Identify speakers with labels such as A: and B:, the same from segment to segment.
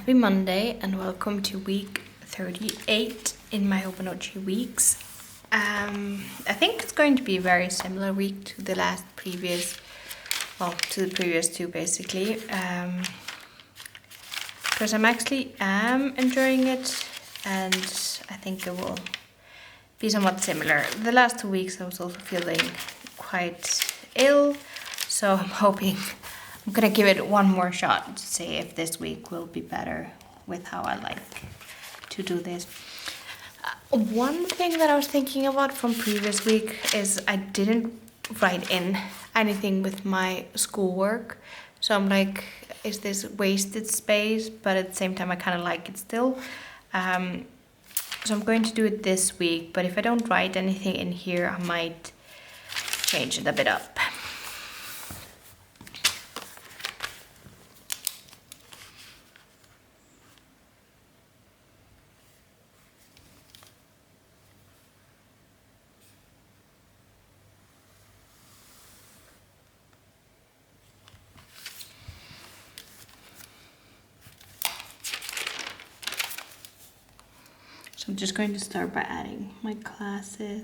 A: Happy Monday and welcome to week 38 in my Hobonichi Weeks. I think it's going to be a very similar week to the previous two basically. Because I'm actually enjoying it and I think it will be somewhat similar. The last 2 weeks I was also feeling quite ill, so I'm gonna give it one more shot to see if this week will be better with how I like to do this. One thing that I was thinking about from previous week is I didn't write in anything with my schoolwork. So I'm like, is this wasted space? But at the same time, I kind of like it still. So I'm going to do it this week. But if I don't write anything in here, I might change it a bit up. So I'm just going to start by adding my classes.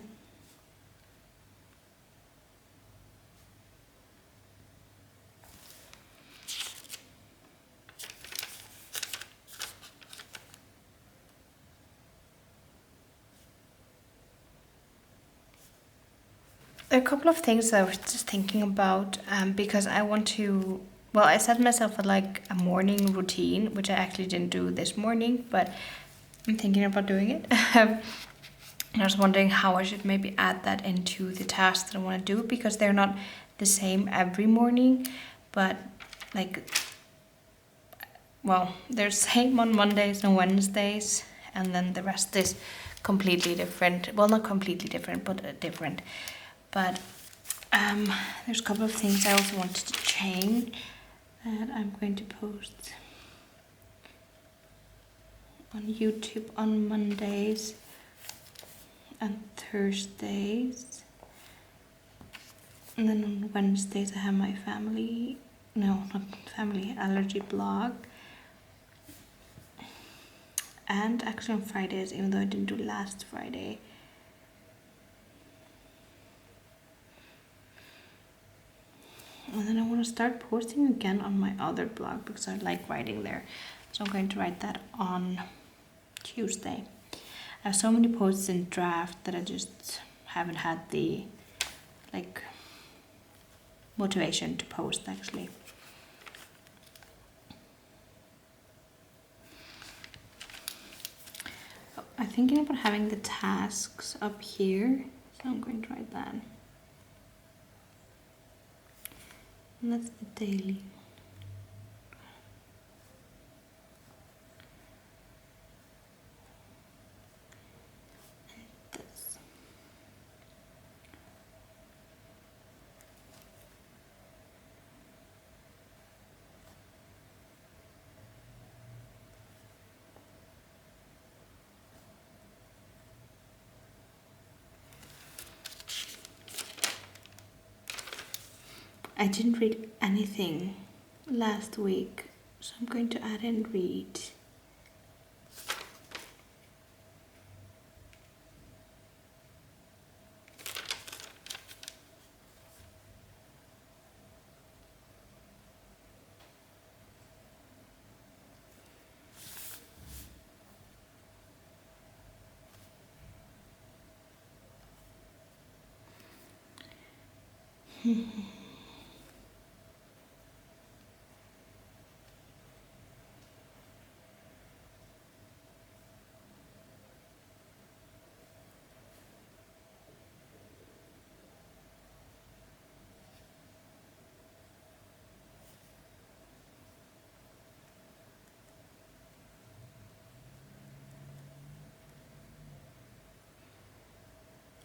A: There are a couple of things I was just thinking about because I want to, I set myself a morning routine, which I actually didn't do this morning, but I'm thinking about doing it. And I was wondering how I should maybe add that into the tasks that I want to do, because they're not the same every morning, but they're same on Mondays and Wednesdays, and then the rest is completely different. Well, not completely different, but different. But there's a couple of things I also wanted to change that I'm going to post on YouTube on Mondays and Thursdays. And then on Wednesdays I have my allergy blog. And actually on Fridays, even though I didn't do last Friday, and then I want to start posting again on my other blog because I like writing there. So I'm going to write that on Tuesday. I have so many posts in draft that I just haven't had the motivation to post actually. I'm thinking about having the tasks up here, so I'm going to write that. And that's the daily. And this. I didn't read anything last week, so I'm going to add and read.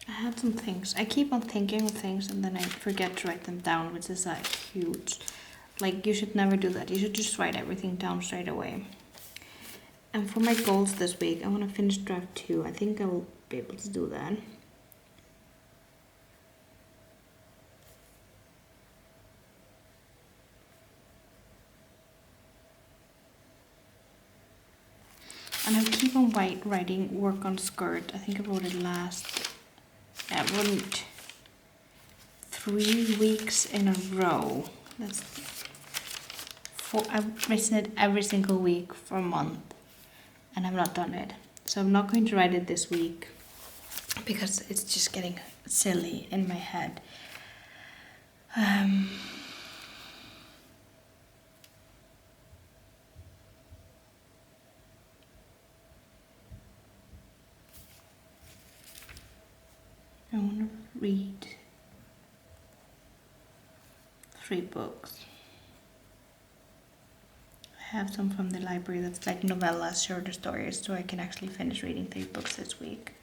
A: I had some things. I keep on thinking of things and then I forget to write them down, which is huge. You should never do that. You should just write everything down straight away. And for my goals this week, I want to finish draft 2. I think I will be able to do that. And I keep on writing work on skirt. I think I wrote it I wrote it 3 weeks in a row. I've written it every single week for a month and I've not done it. So I'm not going to write it this week because it's just getting silly in my head. I want to read 3 books. I have some from the library that's like novellas, shorter stories, so I can actually finish reading 3 books this week.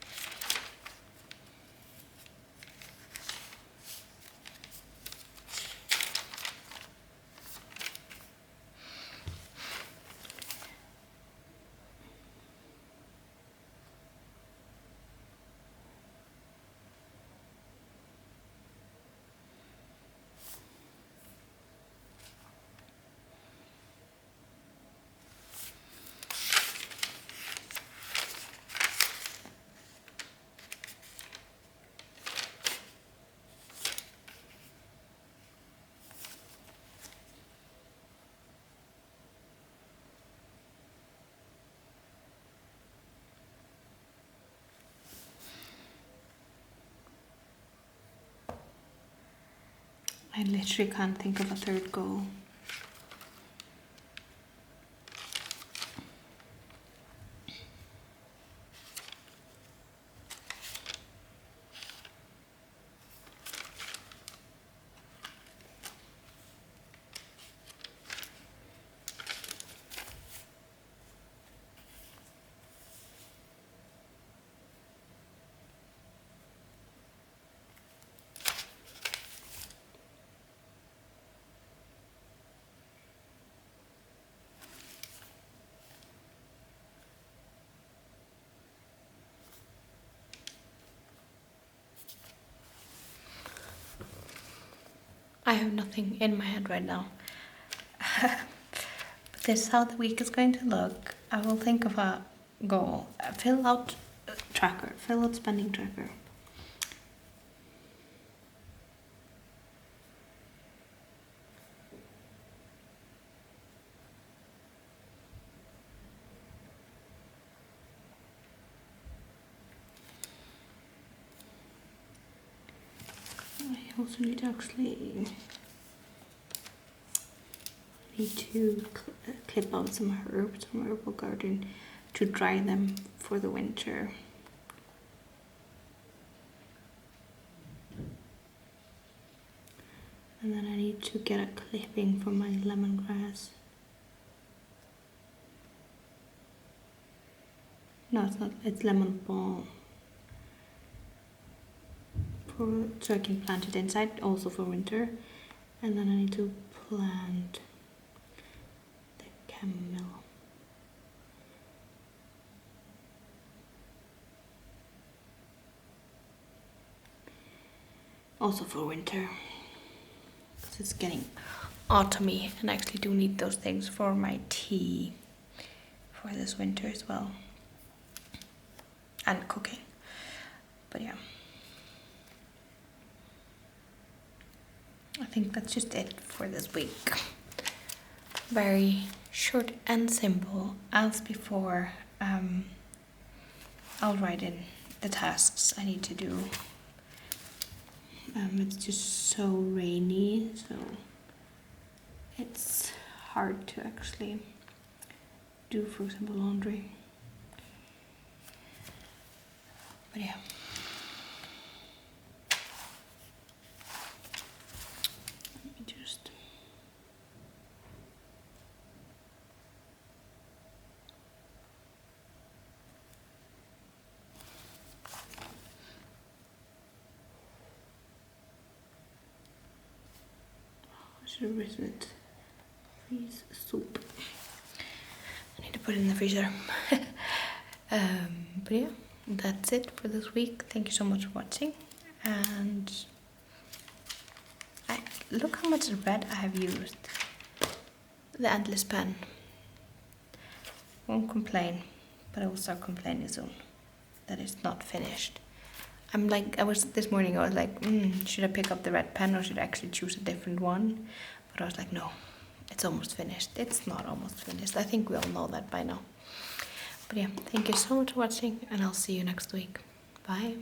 A: I literally can't think of a third goal. I have nothing in my head right now. But this is how the week is going to look. I will think of a goal. Fill out spending tracker. I also need to clip out some herbs from herbal garden to dry them for the winter. And then I need to get a clipping from my lemongrass. No, it's not, it's lemon balm. So I can plant it inside also for winter. And then I need to plant the chamomile. Also for winter. Because it's getting autumny and I actually do need those things for my tea for this winter as well. And cooking. But yeah. I think that's just it for this week. Very short and simple. As before, I'll write in the tasks I need to do. It's just so rainy, so it's hard to actually do, for example, laundry. But yeah. Should have written it. Freeze soup. I need to put it in the freezer. But yeah, that's it for this week. Thank you so much for watching. And look how much red I have used. The endless pen. Won't complain. but I will start complaining soon that it's not finished. This morning I was like, should I pick up the red pen or should I actually choose a different one? But I was like, no, it's almost finished. It's not almost finished. I think we all know that by now. But yeah, thank you so much for watching and I'll see you next week. Bye.